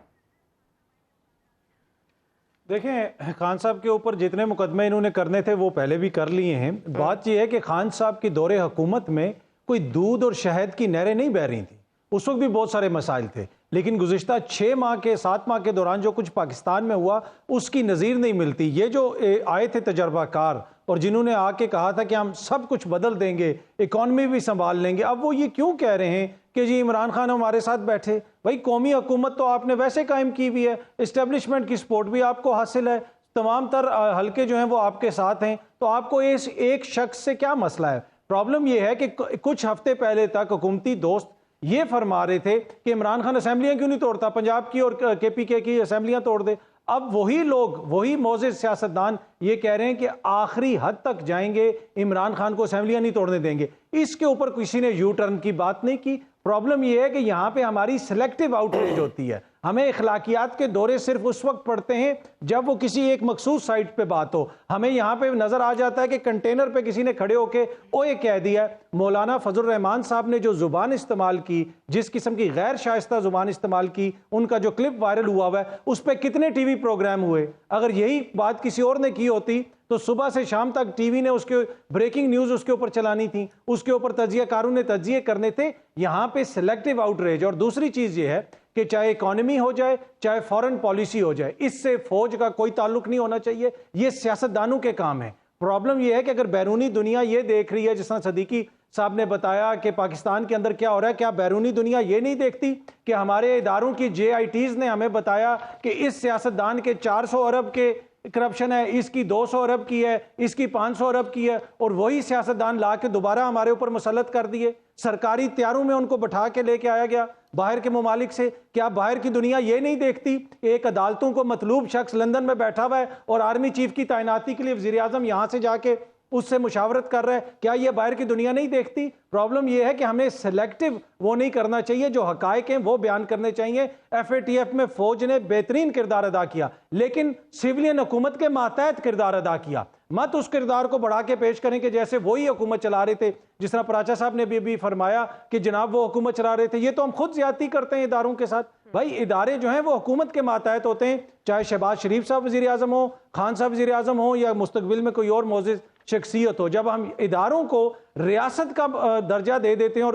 دیکھیں, خان صاحب کے اوپر جتنے مقدمے انہوں نے کرنے تھے وہ پہلے بھی کر لیے ہیں. بات یہ ہے کہ خان صاحب کی دور حکومت میں کوئی دودھ اور شہد کی نہریں نہیں بہہ رہی تھیں, اس وقت بھی بہت سارے مسائل تھے, لیکن گزشتہ 7 ماہ کے دوران جو کچھ پاکستان میں ہوا اس کی نظیر نہیں ملتی. یہ جو آئے تھے تجربہ کار اور جنہوں نے آ کے کہا تھا کہ ہم سب کچھ بدل دیں گے, اکانومی بھی سنبھال لیں گے, اب وہ یہ کیوں کہہ رہے ہیں کہ جی عمران خان ہمارے ساتھ بیٹھے؟ بھائی قومی حکومت تو آپ نے ویسے قائم کی ہوئی ہے, اسٹیبلشمنٹ کی سپورٹ بھی آپ کو حاصل ہے, تمام تر حلقے جو ہیں وہ آپ کے ساتھ ہیں, تو آپ کو اس ایک شخص سے کیا مسئلہ ہے؟ پرابلم یہ ہے کہ کچھ ہفتے پہلے تک حکومتی دوست یہ فرما رہے تھے کہ عمران خان اسمبلیاں کیوں نہیں توڑتا, پنجاب کی اور کے پی کے کی اسمبلیاں توڑ دے. اب وہی لوگ, وہی معزز سیاستدان یہ کہہ رہے ہیں کہ آخری حد تک جائیں گے, عمران خان کو اسمبلیاں نہیں توڑنے دیں گے. اس کے اوپر کسی نے یو ٹرن کی بات نہیں کی. پرابلم یہ ہے کہ یہاں پہ ہماری سلیکٹیو آؤٹریج ہوتی ہے. ہمیں اخلاقیات کے دورے صرف اس وقت پڑتے ہیں جب وہ کسی ایک مخصوص سائٹ پہ بات ہو. ہمیں یہاں پہ نظر آ جاتا ہے کہ کنٹینر پہ کسی نے کھڑے ہو کے اوے کہہ دیا. مولانا فضل الرحمان صاحب نے جو زبان استعمال کی, جس قسم کی غیر شائستہ زبان استعمال کی, ان کا جو کلپ وائرل ہوا ہے اس پہ کتنے ٹی وی پروگرام ہوئے. اگر یہی بات کسی اور نے کی ہوتی تو صبح سے شام تک ٹی وی نے اس کے بریکنگ نیوز اس کے اوپر چلانی تھی, اس کے اوپر تجزیہ کاروں نے تجزیے کرنے تھے. یہاں پہ سلیکٹیو آؤٹریج. اور دوسری چیز یہ ہے کہ چاہے اکانومی ہو جائے چاہے فورن پالیسی ہو جائے, اس سے فوج کا کوئی تعلق نہیں ہونا چاہیے, یہ سیاستدانوں کے کام ہے. پرابلم یہ ہے کہ اگر بیرونی دنیا یہ دیکھ رہی ہے, جس طرح صدیقی صاحب نے بتایا کہ پاکستان کے اندر کیا ہو رہا ہے, کیا بیرونی دنیا یہ نہیں دیکھتی کہ ہمارے اداروں کی JITs نے ہمیں بتایا کہ اس سیاستدان کے 400 ارب کے کرپشن ہے, اس کی 200 ارب کی ہے, اس کی 500 ارب کی ہے, اور وہی سیاستدان لا کے دوبارہ ہمارے اوپر مسلط کر دیے. سرکاری تیاروں میں ان کو بٹھا کے لے کے آیا گیا باہر کے ممالک سے. کیا باہر کی دنیا یہ نہیں دیکھتی؟ ایک عدالتوں کو مطلوب شخص لندن میں بیٹھا ہوا ہے اور آرمی چیف کی تعیناتی کے لیے وزیر اعظم یہاں سے جا کے اس سے مشاورت کر رہا ہے. کیا یہ باہر کی دنیا نہیں دیکھتی؟ پرابلم یہ ہے کہ ہمیں سلیکٹیو وہ نہیں کرنا چاہیے, جو حقائق ہیں وہ بیان کرنے چاہیے. FATF میں فوج نے بہترین کردار ادا کیا, لیکن سیولین حکومت کے ماتحت کردار ادا کیا. مت اس کردار کو بڑھا کے پیش کریں کہ جیسے وہی حکومت چلا رہے تھے, جس طرح پراچا صاحب نے بھی فرمایا کہ جناب وہ حکومت چلا رہے تھے. یہ تو ہم خود زیادتی کرتے ہیں اداروں کے ساتھ. بھائی ادارے جو ہیں وہ حکومت کے ماتحت ہوتے ہیں, چاہے شہباز شریف صاحب وزیر اعظم ہو, خان صاحب وزیر اعظم ہو, یا مستقبل میں کوئی اور معزز شخصیت ہو. جب ہم اداروں کو ریاست کا درجہ دے دیتے ہیں اور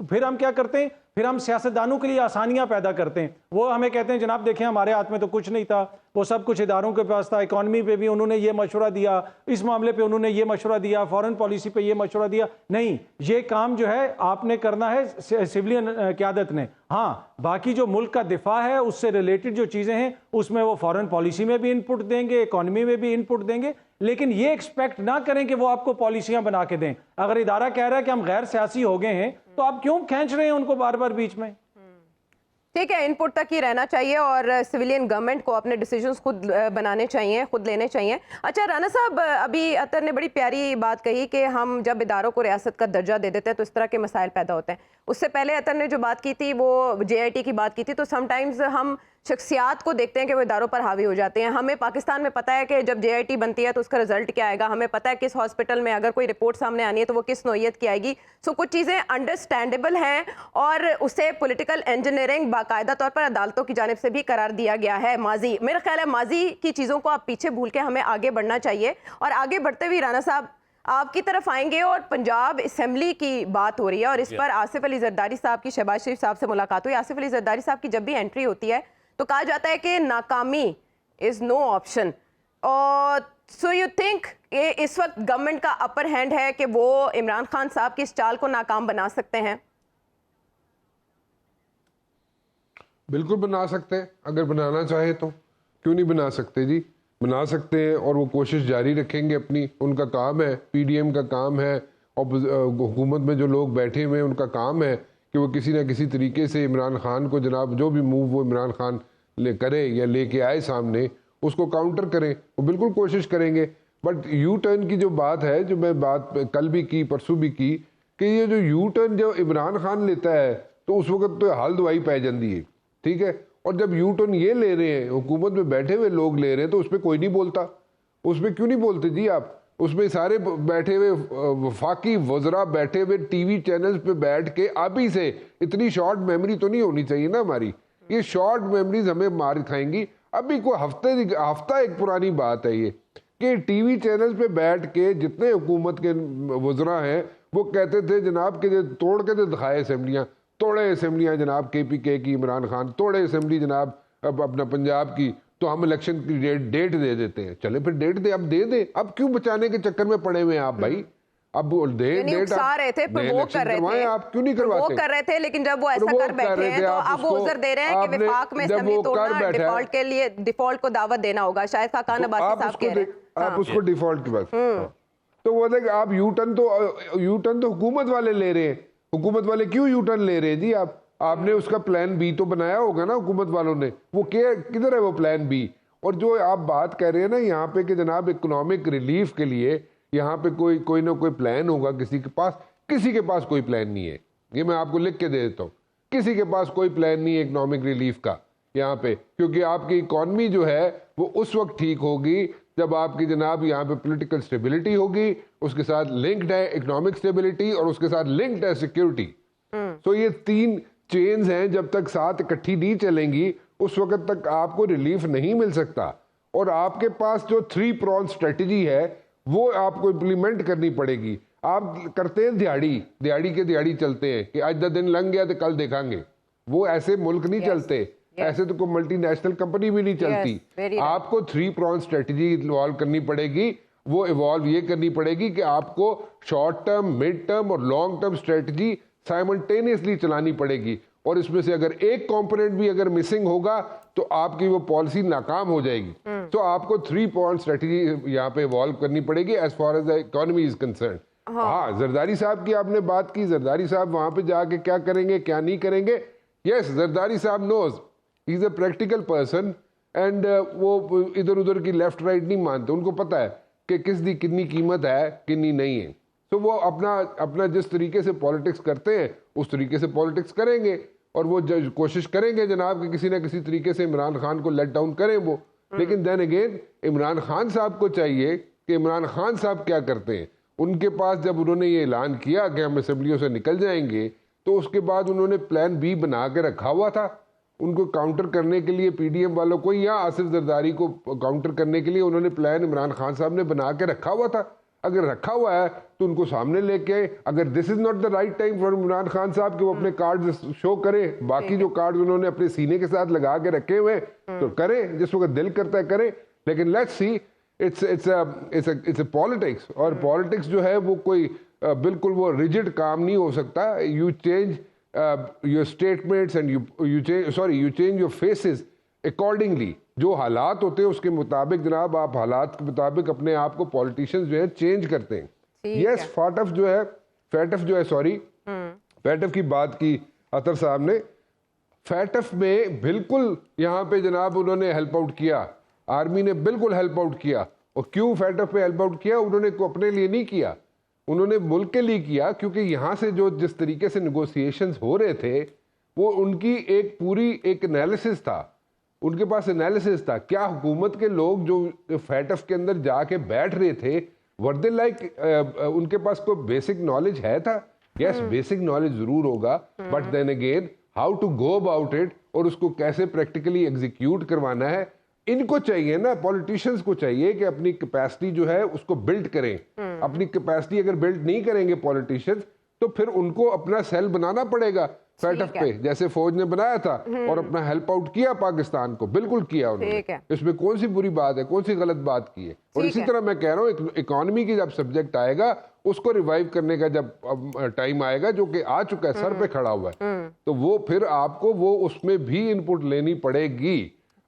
پھر ہم کیا کرتے ہیں, پھر ہم سیاستدانوں کے لیے آسانیاں پیدا کرتے ہیں. وہ ہمیں کہتے ہیں جناب دیکھیں ہمارے ہاتھ میں تو کچھ نہیں تھا, وہ سب کچھ اداروں کے پاس تھا. اکانومی پہ بھی انہوں نے یہ مشورہ دیا, اس معاملے پہ انہوں نے یہ مشورہ دیا, فورن پالیسی پہ یہ مشورہ دیا. نہیں, یہ کام جو ہے آپ نے کرنا ہے سیولین قیادت نے. ہاں باقی جو ملک کا دفاع ہے اس سے ریلیٹڈ جو چیزیں ہیں اس میں وہ فورن پالیسی میں بھی انپٹ دیں گے, اکانومی میں بھی انپٹ دیں گے, لیکن یہ ایکسپیکٹ نہ کریں کہ وہ آپ کو پالیسیاں بنا کے دیں. اگر ادارہ کہہ رہا ہے کہ ہم غیر سیاسی ہو گئے ہیں تو آپ کیوں کھینچ رہے ہیں ان کو بار بار بیچ میں؟ ٹھیک ہے، ان پٹ تک ہی رہنا چاہیے اور سویلین گورنمنٹ کو اپنے ڈیسیجنز خود بنانے چاہیے، خود لینے چاہیے. اچھا رانا صاحب، ابھی عطر نے بڑی پیاری بات کہی کہ ہم جب اداروں کو ریاست کا درجہ دے دیتے ہیں تو اس طرح کے مسائل پیدا ہوتے ہیں. اس سے پہلے عطر نے جو بات کی تھی وہ جے آئی ٹی کی بات کی تھی. تو سم ٹائمز ہم شخصیات کو دیکھتے ہیں کہ وہ اداروں پر حاوی ہو جاتے ہیں. ہمیں پاکستان میں پتہ ہے کہ جب جے آئی ٹی بنتی ہے تو اس کا رزلٹ کیا آئے گا، ہمیں پتہ ہے کس ہاسپٹل میں اگر کوئی رپورٹ سامنے آنی ہے تو وہ کس نوعیت کی آئے گی. سو کچھ چیزیں انڈرسٹینڈیبل ہیں اور اسے پولیٹیکل انجینئرنگ باقاعدہ طور پر عدالتوں کی جانب سے بھی قرار دیا گیا ہے. ماضی، میرا خیال ہے ماضی کی چیزوں کو آپ پیچھے بھول کے ہمیں آگے بڑھنا چاہیے. اور آگے بڑھتے ہوئے رانا صاحب آپ کی طرف آئیں گے اور پنجاب اسمبلی کی بات ہو رہی ہے اور اس پر آصف علی زرداری صاحب کی شہباز شریف صاحب سے ملاقات ہوئی. آصف علی زرداری صاحب کی جب بھی انٹری ہوتی ہے تو کہا جاتا ہے کہ ناکامی از نو آپشن. اور سو یو تھنک کہ اس وقت گورنمنٹ کا اپر ہینڈ ہے کہ وہ عمران خان صاحب کی اس چال کو ناکام بنا سکتے ہیں؟ بالکل بنا سکتے ہیں، اگر بنانا چاہے تو. کیوں نہیں بنا سکتے جی، بنا سکتے ہیں اور وہ کوشش جاری رکھیں گے اپنی. ان کا کام ہے، پی ڈی ایم کا کام ہے، اور حکومت میں جو لوگ بیٹھے ہوئے ہیں ان کا کام ہے کہ وہ کسی نہ کسی طریقے سے عمران خان کو، جناب جو بھی موو وہ عمران خان لے کرے یا لے کے آئے سامنے، اس کو کاؤنٹر کریں. وہ بالکل کوشش کریں گے. بٹ یو ٹرن کی جو بات ہے، جو میں بات کل بھی کی پرسوں بھی کی، کہ یہ جو یو ٹرن جو عمران خان لیتا ہے تو اس وقت تو حال دوائی پی جاندی ہے، ٹھیک ہے. اور جب یو ٹرن یہ لے رہے ہیں، حکومت میں بیٹھے ہوئے لوگ لے رہے ہیں، تو اس پہ کوئی نہیں بولتا. اس پہ کیوں نہیں بولتے جی آپ؟ اس میں سارے بیٹھے ہوئے وفاقی وزراء بیٹھے ہوئے ٹی وی چینلز پہ بیٹھ کے آپ ہی سے. اتنی شارٹ میموری تو نہیں ہونی چاہیے نا ہماری. یہ شارٹ میموریز ہمیں مار کھائیں گی. ابھی کوئی ہفتہ ایک پرانی بات ہے یہ، کہ ٹی وی چینلز پہ بیٹھ کے جتنے حکومت کے وزراء ہیں وہ کہتے تھے جناب کہ توڑ کے دکھائے اسمبلیاں، توڑے اسمبلیاں جناب کے پی کے کی، عمران خان توڑے اسمبلی جناب اپنا پنجاب کی، تو ہم الیکشن کی ڈیٹ دے دیتے ہیں. چلے پھر ڈیٹ دے، اب دے دیں. اب کیوں بچانے کے چکر میں پڑے ہوئے ہیں آپ بھائی؟ اب ڈیٹ رہے تھے، پرووک کر رہے تھے، آپ کیوں نہیں کرواتے؟ کر رہے تھے، لیکن جب وہ ایسا کر بیٹھے ہیں تو اب وہ عذر دے رہے ہیں کہ وفاق میں اسمبلی توڑنا ڈیفالٹ کے لیے، ڈیفالٹ کو دعوت دینا ہوگا. شاید خاقان عباسی صاحب کہہ رہے ہیں آپ اس کو ڈیفالٹ کی بات. تو وہ دیکھ آپ یو ٹرن تو حکومت والے لے رہے ہیں. حکومت والے کیوں یو ٹرن لے رہے ہیں جی؟ آپ نے اس کا پلان بی تو بنایا ہوگا نا حکومت والوں نے. وہ کدھر ہے وہ پلان بی؟ اور جو آپ بات کہہ رہے ہیں نا یہاں پہ کہ جناب اکنامک ریلیف کے لیے یہاں پہ کوئی نہ کوئی پلان ہوگا کسی کے پاس کوئی پلان نہیں ہے. یہ میں آپ کو لکھ کے دے دیتا ہوں، کسی کے پاس کوئی پلان نہیں ہے اکنامک ریلیف کا یہاں پہ. کیونکہ آپ کی اکانومی جو ہے وہ اس وقت ٹھیک ہوگی جب آپ کی جناب یہاں پہ پولیٹیکل سٹیبلٹی ہوگی، اس کے ساتھ لنکڈ ہے اکنامک سٹیبلٹی اور اس کے ساتھ لنکڈ ہے سیکیورٹی. تو یہ تین چینز ہیں، جب تک ساتھ اکٹھی نہیں چلیں گی اس وقت تک آپ کو ریلیف نہیں مل سکتا. اور آپ کے پاس جو 3 پرون اسٹریٹجی ہے وہ آپ کو امپلیمنٹ کرنی پڑے گی. آپ کرتے ہیں دیہاڑی کے دیہاڑی چلتے ہیں کہ آج دا دن لنگ گیا تو کل دیکھیں گے. وہ ایسے ملک نہیں چلتے، ایسے تو کوئی ملٹی نیشنل کمپنی بھی نہیں چلتی. آپ کو 3 پرون اسٹریٹجی ایوالو کرنی پڑے گی. وہ ایوالو یہ کرنی پڑے گی کہ آپ کو شارٹ ٹرم، مڈ ٹرم اور لانگ ٹرم اسٹریٹجی سائملٹینیسلی چلانی پڑے گی. اور اس میں سے اگر ایک کمپوننٹ بھی اگر مسنگ ہوگا تو آپ کی وہ پالیسی ناکام ہو جائے گی. تو آپ کو 3 پوائنٹ اسٹریٹجی یہاں پہ ایوالو کرنی پڑے گی as far as the economy is concern. ہاں زرداری صاحب کی آپ نے بات کی، زرداری صاحب وہاں پہ جا کے کیا کریں گے کیا نہیں کریں گے. یس، زرداری صاحب نوز، ہی از اے پریکٹیکل پرسن اینڈ وہ ادھر ادھر کی لیفٹ رائٹ نہیں مانتے. ان کو پتہ ہے کہ کس دی کتنی قیمت ہے کتنی نہیں ہے. تو وہ اپنا جس طریقے سے پالیٹکس کرتے ہیں اس طریقے سے پالیٹکس کریں گے. اور وہ کوشش کریں گے جناب کہ کسی نہ کسی طریقے سے عمران خان کو لیٹ ڈاؤن کریں وہ. لیکن دین اگین عمران خان صاحب کو چاہیے کہ عمران خان صاحب کیا کرتے ہیں. ان کے پاس جب انہوں نے یہ اعلان کیا کہ ہم اسمبلیوں سے نکل جائیں گے تو اس کے بعد انہوں نے پلان بی بنا کے رکھا ہوا تھا ان کو کاؤنٹر کرنے کے لیے. پی ڈی ایم والوں کو یا آصف زرداری کو کاؤنٹر کرنے کے لیے انہوں نے پلان عمران خان صاحب نے بنا کے رکھا ہوا تھا. اگر رکھا ہوا ہے تو ان کو سامنے لے کے، اگر this is not the right time for Imran Khan صاحب کہ وہ اپنے کارڈ شو کریں، باقی جو کارڈ انہوں نے اپنے سینے کے ساتھ لگا کے رکھے ہوئے تو کریں، جس وقت دل کرتا ہے کریں. لیکن let's see it's a politics. اور پالیٹکس جو ہے وہ کوئی بالکل وہ ریجڈ کام نہیں ہو سکتا. You change your statements and you change your faces accordingly جو حالات ہوتے ہیں اس کے مطابق جناب آپ حالات کے مطابق اپنے آپ کو پولیٹیشنز جو ہے چینج کرتے ہیں. یس فیٹف کی بات کی عطر صاحب نے. فیٹف میں بالکل یہاں پہ جناب انہوں نے ہیلپ آؤٹ کیا, آرمی نے بالکل ہیلپ آؤٹ کیا. اور کیوں فیٹف پہ ہیلپ آؤٹ کیا؟ انہوں نے اپنے لیے نہیں کیا, انہوں نے ملک کے لیے کیا, کیونکہ یہاں سے جو جس طریقے سے نیگوسیشنز ہو رہے تھے وہ ان کی ایک پوری ایک انالیسس تھا, ان کے پاس انالیسس تھا. کیا حکومت کے لوگ جو فیٹف کے اندر جا کے بیٹھ رہے تھے ورد لائک ان کے پاس کوئی بیسک نالج ہے تھا؟ یس بیسک نالج ضرور ہوگا, but then again how to go about it اور اس کو کیسے پریکٹیکلی ایگزیکیوٹ کروانا ہے, ان کو چاہیے نا, پولیٹیشنز کو چاہیے کہ اپنی کیپیسٹی جو ہے اس کو بلڈ کریں. اپنی کیپیسٹی اگر بلڈ نہیں کریں گے پولیٹیشنز تو پھر ان کو اپنا سیل بنانا پڑے گا فیٹف پہ, جیسے فوج نے بنایا تھا اور اپنا ہیلپ آؤٹ کیا پاکستان کو, بالکل کیا انہوں نے. اس میں کون سی بری بات ہے, کون سی غلط بات کی ہے؟ اور اسی طرح میں کہہ رہا ہوں اکانومی کی جب سبجیکٹ آئے گا اس کو ریوائیو کرنے کا جب ٹائم آئے گا, جو کہ آ چکا ہے, سر پہ کھڑا ہوا ہے, تو وہ پھر آپ کو وہ اس میں بھی ان پٹ لینی پڑے گی.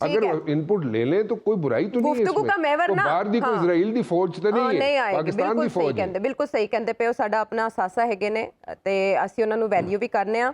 اگر ان پٹ لے لیں تو کوئی برائی تو نہیں ہے اس میں, تو باہر دی کوئی اسرائیل دی فوج تو نہیں ہے, پاکستان دی فوج ہے. ਬਿਲਕੁਲ ਸਹੀ ਕਹਿੰਦੇ ਪਏ ਹੋ. ਸਾਡਾ ਆਪਣਾ ਸਾਸਾ ਹੈਗੇ ਨੇ ਤੇ ਅਸੀਂ ਉਹਨਾਂ ਨੂੰ ਵੈਲਿਊ ਵੀ ਕਰਨੇ ਆ.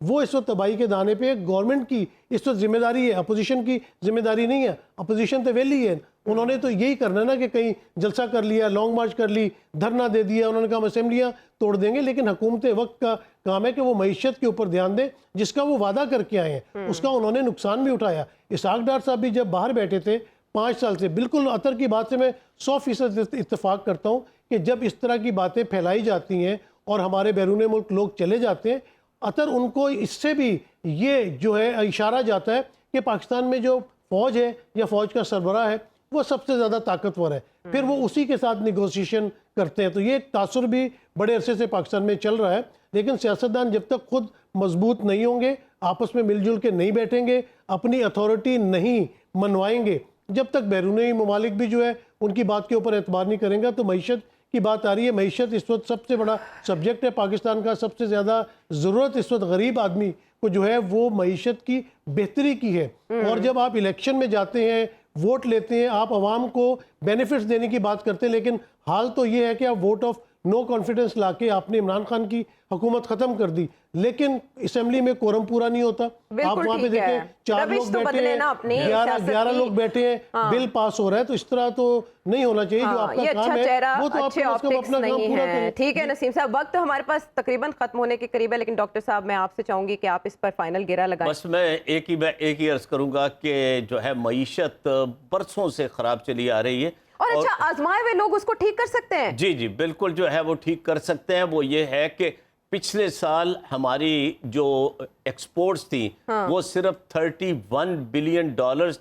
وہ اس وقت تباہی کے دانے پہ گورنمنٹ کی اس وقت ذمہ داری ہے, اپوزیشن کی ذمہ داری نہیں ہے. اپوزیشن تو ویلی ہے, انہوں نے تو یہی کرنا ہے نا کہ کہیں جلسہ کر لیا, لانگ مارچ کر لی, دھرنا دے دیا, انہوں نے کہا ہم اسمبلیاں توڑ دیں گے. لیکن حکومت وقت کا کام ہے کہ وہ معیشت کے اوپر دھیان دیں, جس کا وہ وعدہ کر کے آئے ہیں اس کا انہوں نے نقصان بھی اٹھایا. اسحاق ڈار صاحب بھی جب باہر بیٹھے تھے 5 سال سے, بالکل عطر کی بات سے میں 100% اتفاق کرتا ہوں کہ جب اس طرح کی باتیں پھیلائی جاتی ہیں اور ہمارے بیرون ملک لوگ چلے جاتے ہیں, عطر ان کو اس سے بھی یہ جو ہے اشارہ جاتا ہے کہ پاکستان میں جو فوج ہے یا فوج کا سربراہ ہے وہ سب سے زیادہ طاقتور ہے, پھر وہ اسی کے ساتھ نیگوسیشن کرتے ہیں. تو یہ تاثر بھی بڑے عرصے سے پاکستان میں چل رہا ہے. لیکن سیاستدان جب تک خود مضبوط نہیں ہوں گے, آپس میں مل جل کے نہیں بیٹھیں گے, اپنی اتھارٹی نہیں منوائیں گے, جب تک بیرونی ممالک بھی جو ہے ان کی بات کے اوپر اعتبار نہیں کریں گا. تو معیشت کی بات آ رہی ہے, معیشت اس وقت سب سے بڑا سبجیکٹ ہے پاکستان کا. سب سے زیادہ ضرورت اس وقت غریب آدمی کو جو ہے وہ معیشت کی بہتری کی ہے. اور جب آپ الیکشن میں جاتے ہیں, ووٹ لیتے ہیں, آپ عوام کو بینیفٹس دینے کی بات کرتے ہیں, لیکن حال تو یہ ہے کہ آپ ووٹ آف نو کانفیڈنس لا کے آپ نے عمران خان کی حکومت ختم کر دی, لیکن اسمبلی میں کورم پورا نہیں ہوتا. آپ وہاں پہ دیکھیں 4 لوگ بیٹھے ہیں, 11 لوگ بیٹھے ہیں, بل پاس ہو رہا ہے. تو اس طرح تو نہیں ہونا چاہیے. جو آپ کا کام ہے وہ تو آپ کو اپنا کام پورا کریں. ٹھیک ہے نسیم صاحب, وقت ہمارے پاس تقریباً ختم ہونے کے قریب ہے, لیکن ڈاکٹر صاحب میں آپ سے چاہوں گی کہ آپ اس پر فائنل گرہ لگائیں. بس میں ایک ہی عرض کروں گا کہ جو ہے معیشت برسوں سے خراب چلی آ رہی ہے. اور اچھا, آزمائے ہوئے لوگ اس کو ٹھیک کر سکتے ہیں؟ جی بالکل جو ہے وہ ٹھیک کر سکتے ہیں. وہ یہ ہے کہ پچھلے سال ہماری جو ایکسپورٹس تھی وہ صرف $31 بلین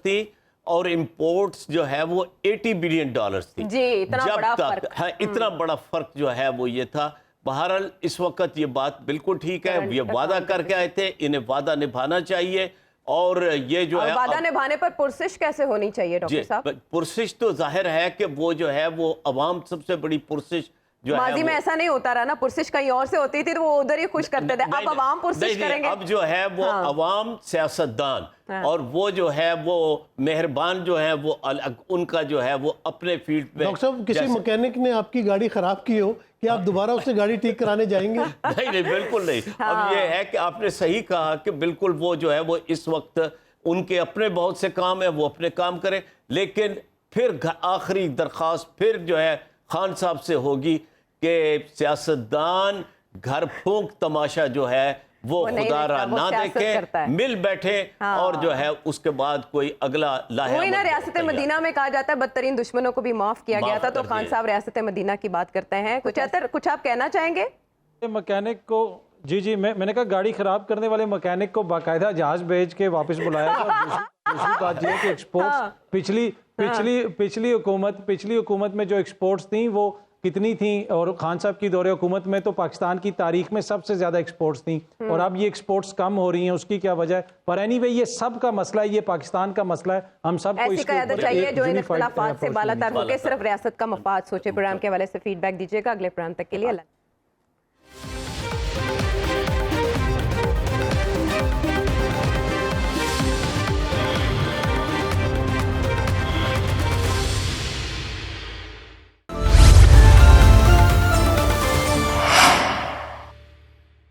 تھی, اور امپورٹس جو ہے وہ $80 بلین تھی. جی, اتنا بڑا فرق. ہاں, اتنا بڑا فرق جو ہے وہ یہ تھا. بہرحال اس وقت یہ بات بالکل ٹھیک ہے. یہ وعدہ کر کے آئے تھے, انہیں وعدہ نبھانا چاہیے. اور یہ جو ہے وعدہ نبھانے پر پرسش کیسے ہونی چاہیے ڈاکٹر صاحب؟ پرسش تو ظاہر ہے کہ وہ جو ہے وہ عوام سب سے بڑی پرسش جو ہے ماضی میں ایسا نہیں ہوتا رہا نا, پرسش کہیں اور سے ہوتی تھی تو وہ ادھر ہی خوش کرتے تھے. اب عوام پرسش کریں گے. اب جو ہے وہ عوام سیاستدان اور وہ جو ہے وہ مہربان جو ہے وہ ان کا جو ہے وہ اپنے فیلڈ پہ. ڈاکٹر صاحب, کسی مکینک نے آپ کی گاڑی خراب کی ہو کہ آپ دوبارہ اس سے گاڑی ٹھیک کرانے جائیں گے؟ نہیں بالکل نہیں. اب یہ ہے کہ آپ نے صحیح کہا کہ بالکل وہ جو ہے وہ اس وقت ان کے اپنے بہت سے کام ہیں, وہ اپنے کام کریں. لیکن پھر آخری درخواست پھر جو ہے خان صاحب سے ہوگی کہ سیاستدان گھر پھونک تماشا جو ہے وہ خدا را نہ دیکھیں, مل بیٹھے اور جو ہے اس کے بعد کوئی اگلا لاہے. وہی نا, ریاست مدینہ میں کہا جاتا ہے بدترین دشمنوں کو بھی معاف کیا گیا تھا. تو خان صاحب ریاست مدینہ کی بات کرتے ہیں, کچھ آپ کہنا چاہیں گے؟ مکینک کو جی میں نے کہا گاڑی خراب کرنے والے مکینک کو باقاعدہ جہاز بھیج کے واپس بلایا تھا. دوسری بات یہ ہے کہ ایکسپورٹس پچھلی حکومت میں جو ایکسپورٹس تھیں وہ کتنی تھیں, اور خان صاحب کی دور حکومت میں تو پاکستان کی تاریخ میں سب سے زیادہ ایکسپورٹس تھیں, اور اب یہ ایکسپورٹس کم ہو رہی ہیں. اس کی کیا وجہ ہے؟ پر اینی وے یہ سب کا مسئلہ ہے, یہ پاکستان کا مسئلہ ہے. ہم سب کو ایسی قیادت چاہیے جو ان اختلافات سے بالاتر ہو کے صرف ریاست کا مفاد سوچے. پروگرام کے حوالے سے فیڈ بیک دیجیے گا. اگلے پروگرام تک کے لیے اللہ